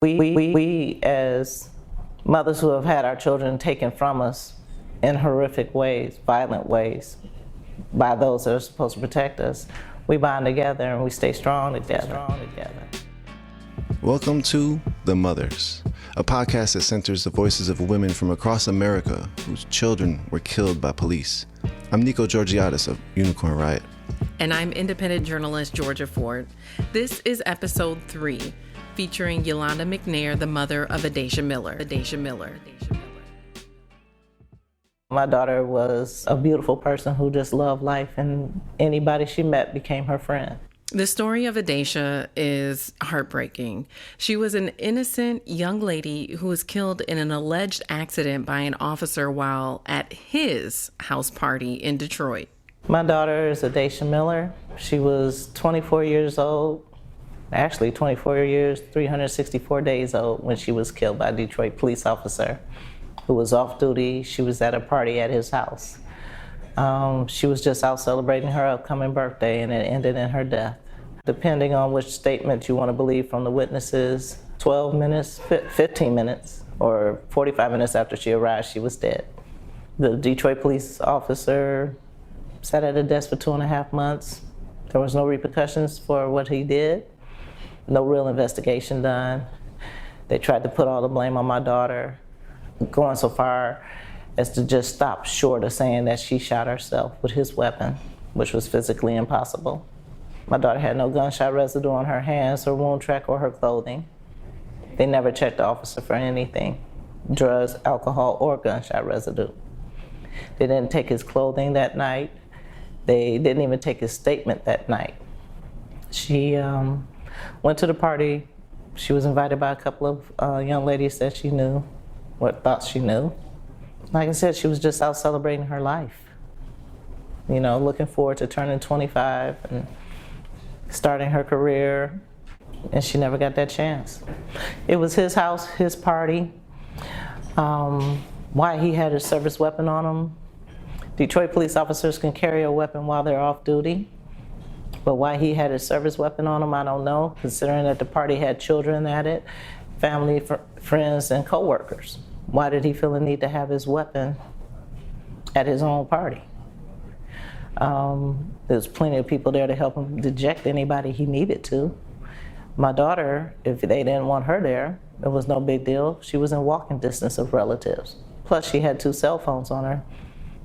We as mothers who have had our children taken from us in horrific ways, violent ways, by those that are supposed to protect us, we bond together and we stay strong together. Welcome to The Mothers, a podcast that centers the voices of women from across America whose children were killed by police. I'm Niko Georgiades of Unicorn Riot. And I'm independent journalist Georgia Ford. This is episode 3, featuring Yolanda McNair, the mother of Adaisha Miller. My daughter was a beautiful person who just loved life, and anybody she met became her friend. The story of Adaisha is heartbreaking. She was an innocent young lady who was killed in an alleged accident by an officer while at his house party in Detroit. My daughter is Adaisha Miller. She was 24 years old, actually 24 years, 364 days old when she was killed by a Detroit police officer who was off duty. She was at a party at his house. She was just out celebrating her upcoming birthday, and it ended in her death. Depending on which statement you want to believe from the witnesses, 12 minutes, 15 minutes, or 45 minutes after she arrived, she was dead. The Detroit police officer sat at a desk for 2.5 months. There was no repercussions for what he did, no real investigation done. They tried to put all the blame on my daughter, going so far as to just stop short of saying that she shot herself with his weapon, which was physically impossible. My daughter had no gunshot residue on her hands, her wound track, or her clothing. They never checked the officer for anything, drugs, alcohol, or gunshot residue. They didn't take his clothing that night. They didn't even take his statement that night. She went to the party. She was invited by a couple of young ladies that she knew, or thought she knew. Like I said, she was just out celebrating her life. You know, looking forward to turning 25 and starting her career, and she never got that chance. It was his house, his party. Why he had a service weapon on him. Detroit police officers can carry a weapon while they're off duty, but why he had a service weapon on him, I don't know, considering that the party had children at it, family, friends, and co-workers. Why did he feel the need to have his weapon at his own party? There's plenty of people there to help him deject anybody he needed to. My daughter, if they didn't want her there, it was no big deal. She was in walking distance of relatives. Plus, she had 2 cell phones on her,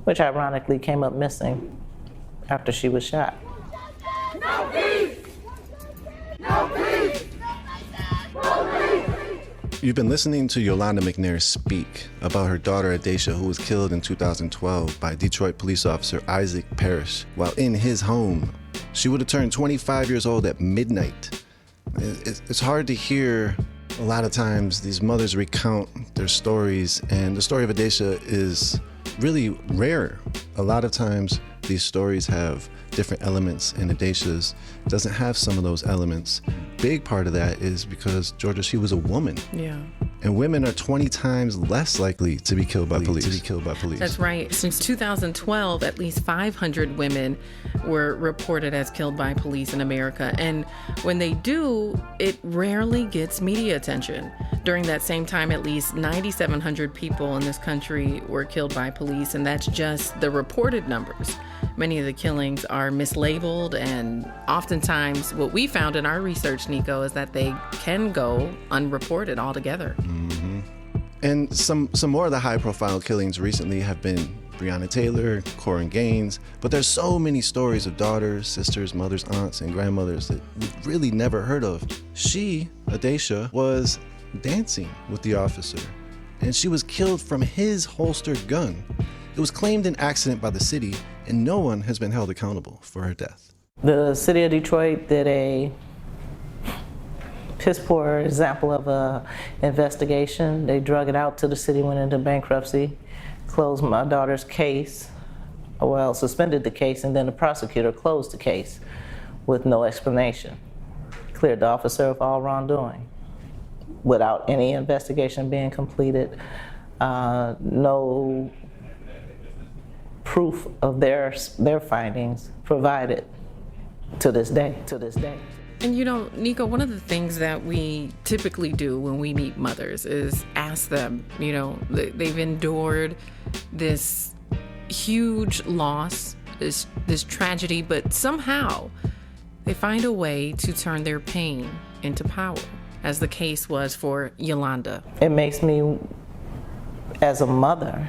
which ironically came up missing after she was shot. No peace! No peace! No peace! You've been listening to Yolanda McNair speak about her daughter Adaisha, who was killed in 2012 by Detroit police officer Issac Parrish while in his home. She would have turned 25 years old at midnight. It's hard to hear a lot of times these mothers recount their stories, and the story of Adaisha is really rare. A lot of times these stories have different elements, and Adaisha's doesn't have some of those elements. Big part of that is because, Georgia, she was a woman. Yeah. And women are 20 times less likely to be killed by police. That's right. Since 2012, at least 500 women were reported as killed by police in America. And when they do, it rarely gets media attention. During that same time, at least 9,700 people in this country were killed by police, and that's just the reported numbers. Many of the killings are mislabeled, and oftentimes what we found in our research, Niko, is that they can go unreported altogether. Mm-hmm. And some more of the high-profile killings recently have been Breonna Taylor, Corinne Gaines, but there's so many stories of daughters, sisters, mothers, aunts, and grandmothers that we've really never heard of. She, Adaisha, was dancing with the officer, and she was killed from his holstered gun. It was claimed an accident by the city, and no one has been held accountable for her death. The city of Detroit did a piss poor example of a investigation. They drug it out till the city went into bankruptcy, closed my daughter's case, suspended the case, and then the prosecutor closed the case with no explanation. Cleared the officer of all wrongdoing without any investigation being completed, no proof of their findings provided to this day. And Niko, one of the things that we typically do when we meet mothers is ask them, they've endured this huge loss, this tragedy, but somehow they find a way to turn their pain into power, as the case was for Yolanda. It makes me, as a mother,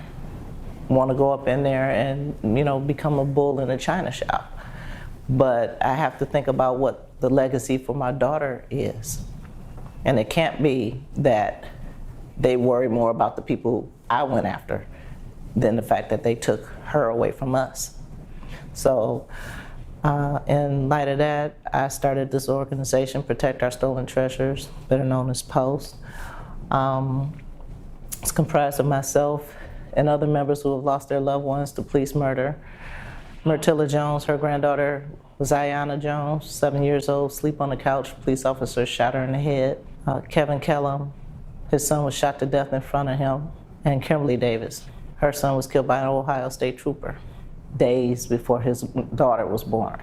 want to go up in there and, become a bull in a china shop. But I have to think about what the legacy for my daughter is. And it can't be that they worry more about the people I went after than the fact that they took her away from us. So in light of that, I started this organization, Protect Our Stolen Treasures, better known as POST. It's comprised of myself and other members who have lost their loved ones to police murder. Myrtilla Jones, her granddaughter was Ayanna Jones, 7 years old, asleep on the couch. Police officer shot her in the head. Kevin Kellum, his son was shot to death in front of him. And Kimberly Davis, her son was killed by an Ohio State trooper days before his daughter was born.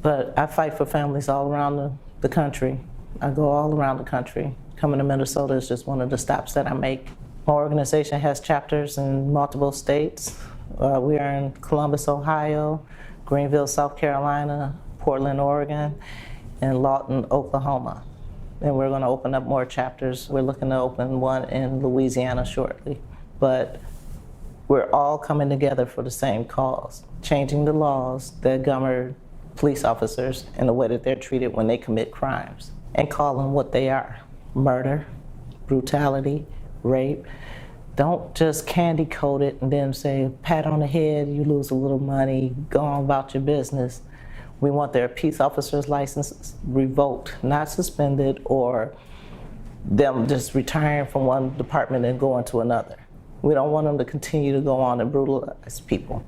But I fight for families all around the country. I go all around the country. Coming to Minnesota is just one of the stops that I make. My organization has chapters in multiple states. We are in Columbus, Ohio, Greenville, South Carolina, Portland, Oregon, and Lawton, Oklahoma. And we're going to open up more chapters. We're looking to open one in Louisiana shortly. But we're all coming together for the same cause, changing the laws that govern police officers in the way that they're treated when they commit crimes, and call them what they are: murder, brutality, rape. Don't just candy coat it and then say, pat on the head, you lose a little money, go on about your business. We want their peace officer's licenses revoked, not suspended, or them just retiring from one department and going to another. We don't want them to continue to go on and brutalize people.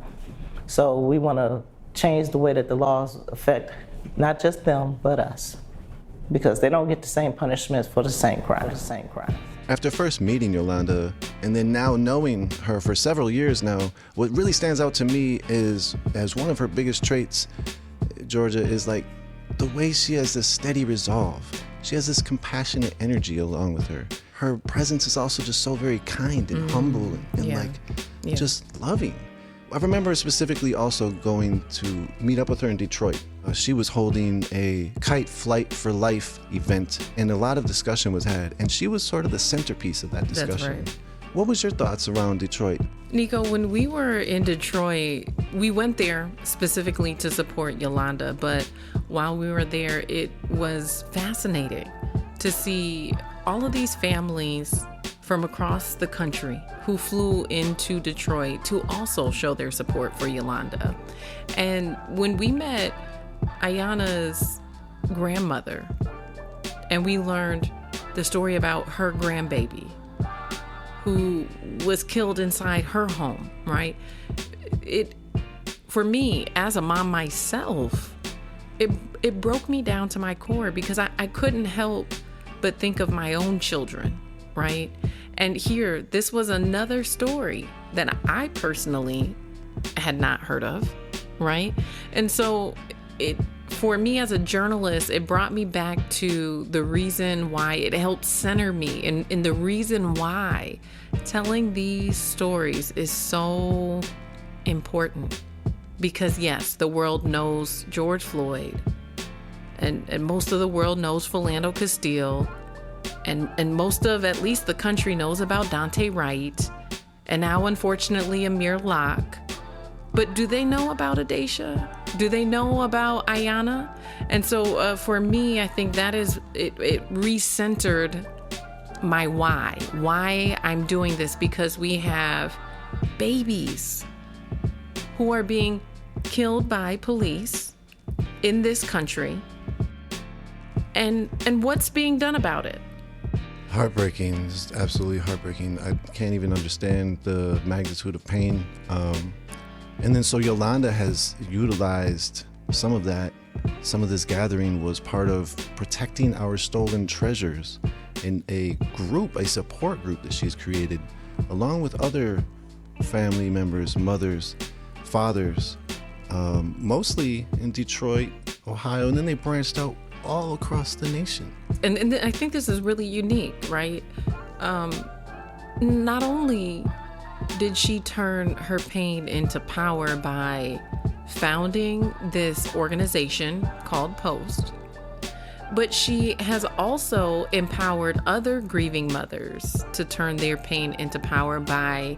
So we want to change the way that the laws affect not just them, but us, because they don't get the same punishments for the same crime. After first meeting Yolanda, and then now knowing her for several years now, what really stands out to me is, as one of her biggest traits, Georgia, is like the way she has this steady resolve. She has this compassionate energy along with her. Her presence is also just so very kind and humble and just loving. I remember specifically also going to meet up with her in Detroit. She was holding a Kite Flight for Life event, and a lot of discussion was had, and she was sort of the centerpiece of that discussion. That's right. What was your thoughts around Detroit? Niko, when we were in Detroit, we went there specifically to support Yolanda, but while we were there, it was fascinating to see all of these families from across the country who flew into Detroit to also show their support for Yolanda. And when we met Ayanna's grandmother and we learned the story about her grandbaby who was killed inside her home, right? For me, as a mom myself, it broke me down to my core, because I couldn't help but think of my own children, right? And here, this was another story that I personally had not heard of, right? And so for me as a journalist, it brought me back to the reason why it helped center me, and the reason why telling these stories is so important. Because yes, the world knows George Floyd, and most of the world knows Philando Castile, and most of, at least the country, knows about Daunte Wright, and now unfortunately Amir Locke. But do they know about Adaisha? Do they know about Ayanna? And so for me, I think that is, it recentered my why I'm doing this, because we have babies who are being killed by police in this country, and what's being done about it? Heartbreaking. It's absolutely heartbreaking. I can't even understand the magnitude of pain. And then so Yolanda has utilized some of that. Some of this gathering was part of Protecting Our Stolen Treasures, in a group, a support group that she's created, along with other family members, mothers, fathers, mostly in Detroit, Ohio, and then they branched out all across the nation. And I think this is really unique, right? Not only did she turn her pain into power by founding this organization called Post, but she has also empowered other grieving mothers to turn their pain into power by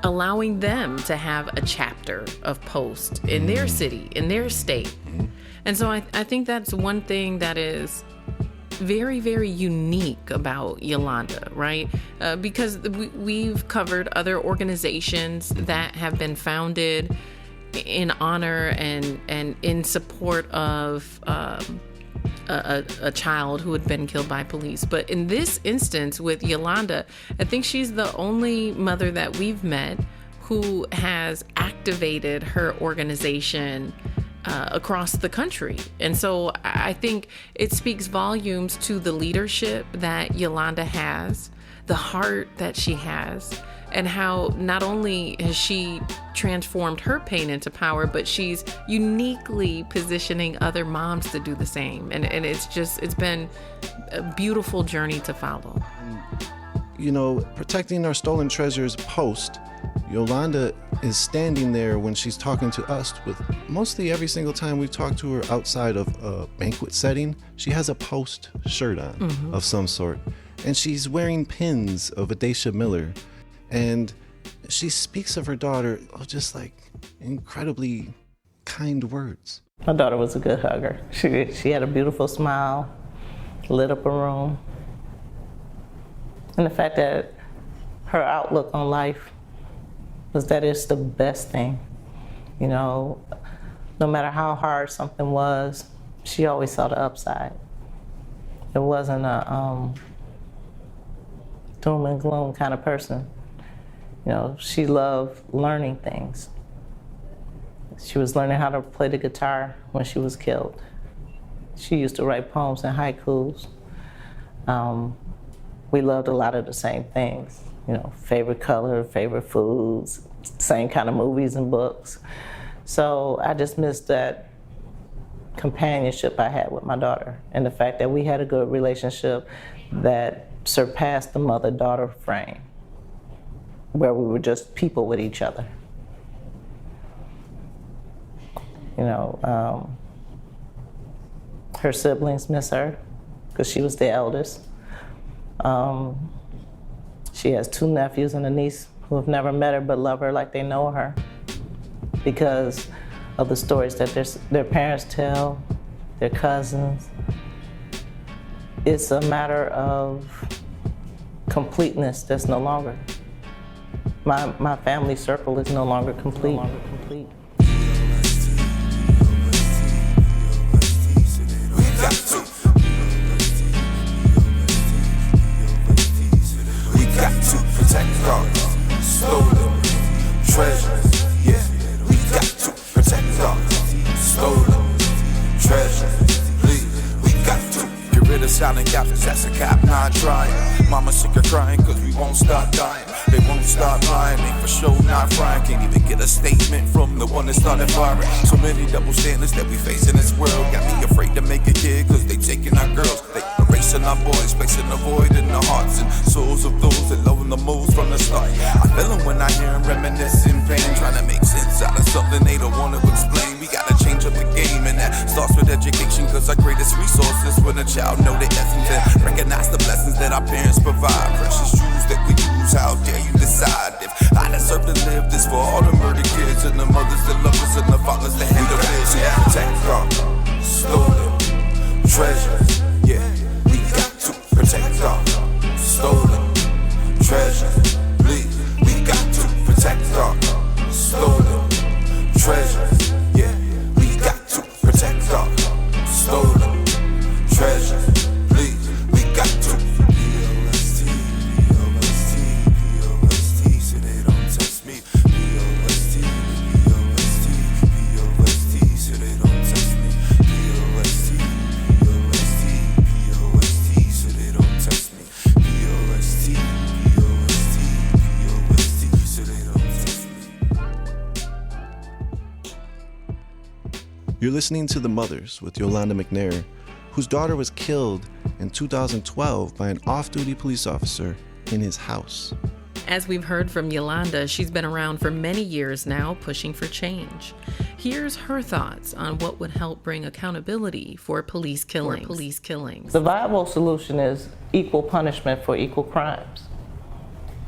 allowing them to have a chapter of Post in their city, in their state. And so I think that's one thing that is very, very unique about Yolanda, right? Because we've covered other organizations that have been founded in honor and in support of a child who had been killed by police. But in this instance with Yolanda, I think she's the only mother that we've met who has activated her organization across the country. And so I think it speaks volumes to the leadership that Yolanda has, the heart that she has, and how not only has she transformed her pain into power, but she's uniquely positioning other moms to do the same. And it's been a beautiful journey to follow. You know, protecting our stolen treasures Post, Yolanda is standing there when she's talking to us with mostly every single time we've talked to her outside of a banquet setting, she has a Post shirt on of some sort. And she's wearing pins of Adaisha Miller. And she speaks of her daughter just like incredibly kind words. My daughter was a good hugger. She had a beautiful smile, lit up a room. And the fact that her outlook on life was that it's the best thing. You know, no matter how hard something was, she always saw the upside. It wasn't a doom and gloom kind of person. You know, she loved learning things. She was learning how to play the guitar when she was killed. She used to write poems and haikus. We loved a lot of the same things. You know, favorite color, favorite foods, same kind of movies and books. So I just missed that companionship I had with my daughter, and the fact that we had a good relationship that surpassed the mother-daughter frame, where we were just people with each other. You know, her siblings miss her because she was the eldest. She has 2 nephews and a niece who have never met her but love her like they know her because of the stories that their parents tell, their cousins. It's a matter of completeness that's no longer. My family circle is no longer complete. We got to protect our stolen treasures. Yeah, we got to protect our stolen treasures. Please, we got to get rid of silent gaps. That's a cap not trying. Mama sick of crying cause we won't stop dying. They won't stop lying, they for sure not frying. Can't even get a statement from the one that started firing. So many double standards that we face in this world got me afraid to make a kid cause they taking our girls. They erasing our boys, placing a void in the hearts and souls of those that love them the most from the start. I feel them when I hear them reminiscing pain, trying to make sense out of something they don't want to explain. We gotta change up the game, and that starts with education, cause our greatest resource is when a child know the essence and recognize the blessings that our parents provide. Precious jewels that we use, how dare you decide if I deserve to live this for all the murdered kids and the mothers that love us and the fathers that handle this. Yeah, protect our stolen treasures. Yeah, we got to protect our stolen treasures. Please, we got to protect our stolen treasures. Yeah, we got to protect our stolen treasures. Please, we got to. P-O-S-T, P-O-S-T, P-O-S-T, so they don't test me. P-O-S-T, P-O-S-T, P-O-S-T, so they don't test me. P-O-S-T, P-O-S-T, P-O-S-T, so they don't test me. P-O-S-T, P-O-S-T, P-O-S-T, so they don't test me. You're listening to The Mothers with Yolanda McNair. whose daughter was killed in 2012 by an off-duty police officer in his house. As we've heard from Yolanda, she's been around for many years now, pushing for change. Here's her thoughts on what would help bring accountability for police killings. The viable solution is equal punishment for equal crimes.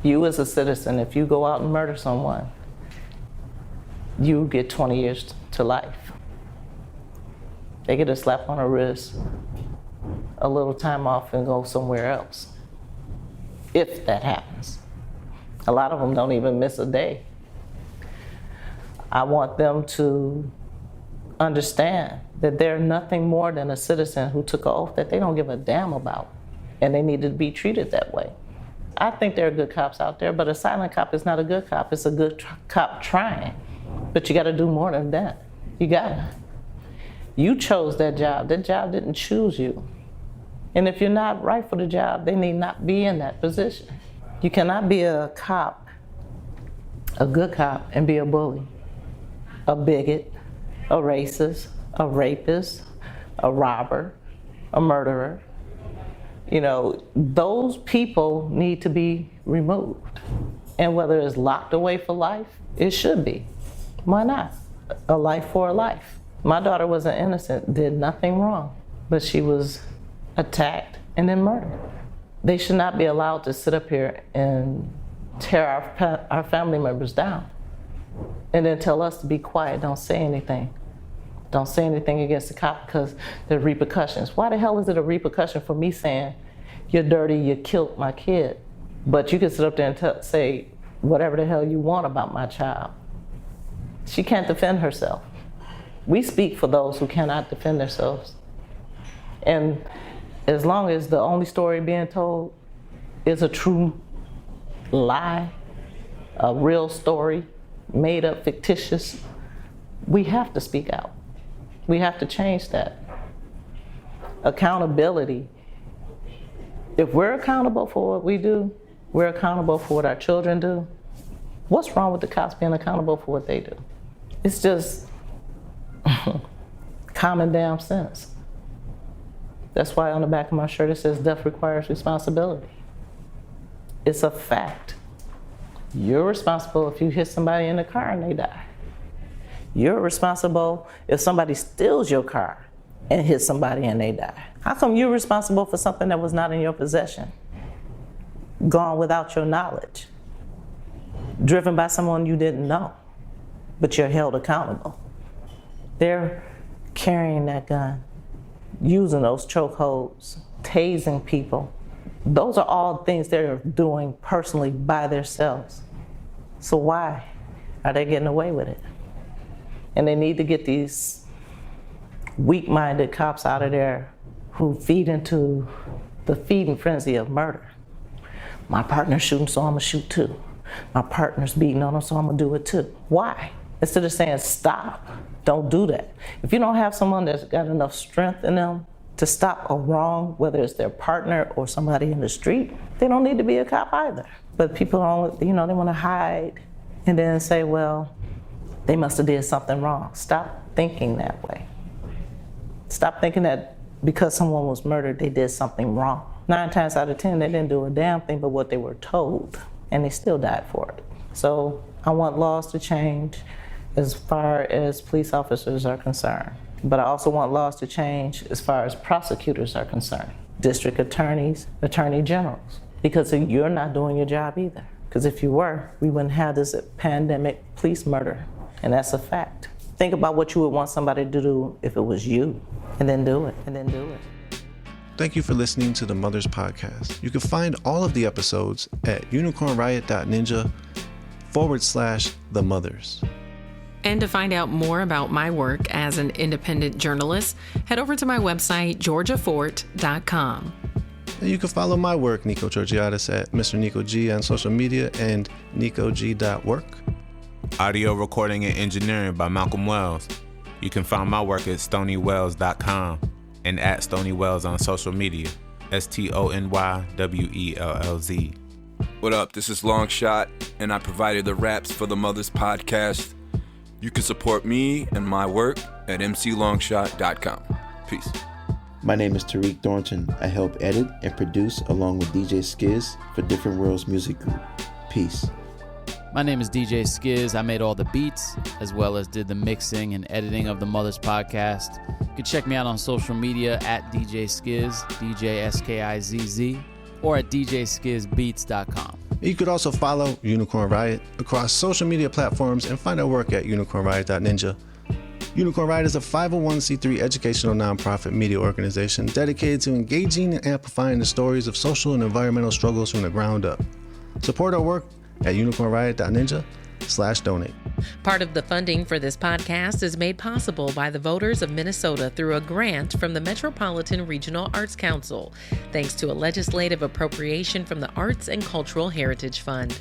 You as a citizen, if you go out and murder someone, you get 20 years to life. They get a slap on the wrist, a little time off, and go somewhere else, if that happens. A lot of them don't even miss a day. I want them to understand that they're nothing more than a citizen who took an oath that they don't give a damn about, and they need to be treated that way. I think there are good cops out there, but a silent cop is not a good cop. It's a good cop trying, but you gotta do more than that. You gotta. You chose that job. That job didn't choose you. And if you're not right for the job, they need not be in that position. You cannot be a cop, a good cop, and be a bully, a bigot, a racist, a rapist, a robber, a murderer. You know, those people need to be removed. And whether it's locked away for life, it should be. Why not? A life for a life. My daughter wasn't innocent, did nothing wrong, but she was attacked and then murdered. They should not be allowed to sit up here and tear our family members down and then tell us to be quiet, don't say anything. Don't say anything against the cop because there are repercussions. Why the hell is it a repercussion for me saying, you're dirty, you killed my kid? But you can sit up there and say whatever the hell you want about my child. She can't defend herself. We speak for those who cannot defend themselves. And as long as the only story being told is a true lie, a real story, made up, fictitious, we have to speak out. We have to change that. Accountability. If we're accountable for what we do, we're accountable for what our children do. What's wrong with the cops being accountable for what they do? It's just common damn sense. That's why on the back of my shirt it says death requires responsibility. It's a fact. You're responsible if you hit somebody in the car and they die. You're responsible if somebody steals your car and hits somebody and they die. How come you're responsible for something that was not in your possession? Gone without your knowledge. Driven by someone you didn't know, but you're held accountable. They're carrying that gun, using those chokeholds, tasing people. Those are all things they're doing personally by themselves. So why are they getting away with it? And they need to get these weak-minded cops out of there who feed into the feeding frenzy of murder. My partner's shooting, so I'm gonna shoot too. My partner's beating on him, so I'm gonna do it too. Why? Instead of saying stop, don't do that. If you don't have someone that's got enough strength in them to stop a wrong, whether it's their partner or somebody in the street, they don't need to be a cop either. But people don't, they want to hide and then say, well, they must have did something wrong. Stop thinking that way. Stop thinking that because someone was murdered, they did something wrong. 9 times out of 10, they didn't do a damn thing but what they were told, and they still died for it. So I want laws to change as far as police officers are concerned. But I also want laws to change as far as prosecutors are concerned. District attorneys, attorney generals. Because you're not doing your job either. Because if you were, we wouldn't have this pandemic police murder. And that's a fact. Think about what you would want somebody to do if it was you, and then do it, and then do it. Thank you for listening to the Mothers Podcast. You can find all of the episodes at unicornriot.ninja/The Mothers. And to find out more about my work as an independent journalist, head over to my website, georgiafort.com. And you can follow my work, Niko Georgiades, at Mr. Niko G on social media and nikog.work. Audio recording and engineering by Malcolm Wells. You can find my work at stonywells.com and at stonywells on social media, STONYWELLZ. What up? This is Longshot, and I provided the raps for the Mothers Podcast. You can support me and my work at mclongshot.com. Peace. My name is Tarik Thornton. I help edit and produce along with DJ Skizz for Different Worlds Music Group. Peace. My name is DJ Skizz. I made all the beats as well as did the mixing and editing of the Mothers Podcast. You can check me out on social media at DJ Skizz, DJ Skizz, or at djskizzbeats.com. You could also follow Unicorn Riot across social media platforms and find our work at unicornriot.ninja. Unicorn Riot is a 501c3 educational nonprofit media organization dedicated to engaging and amplifying the stories of social and environmental struggles from the ground up. Support our work at unicornriot.ninja/donate. Part of the funding for this podcast is made possible by the voters of Minnesota through a grant from the Metropolitan Regional Arts Council, thanks to a legislative appropriation from the Arts and Cultural Heritage Fund.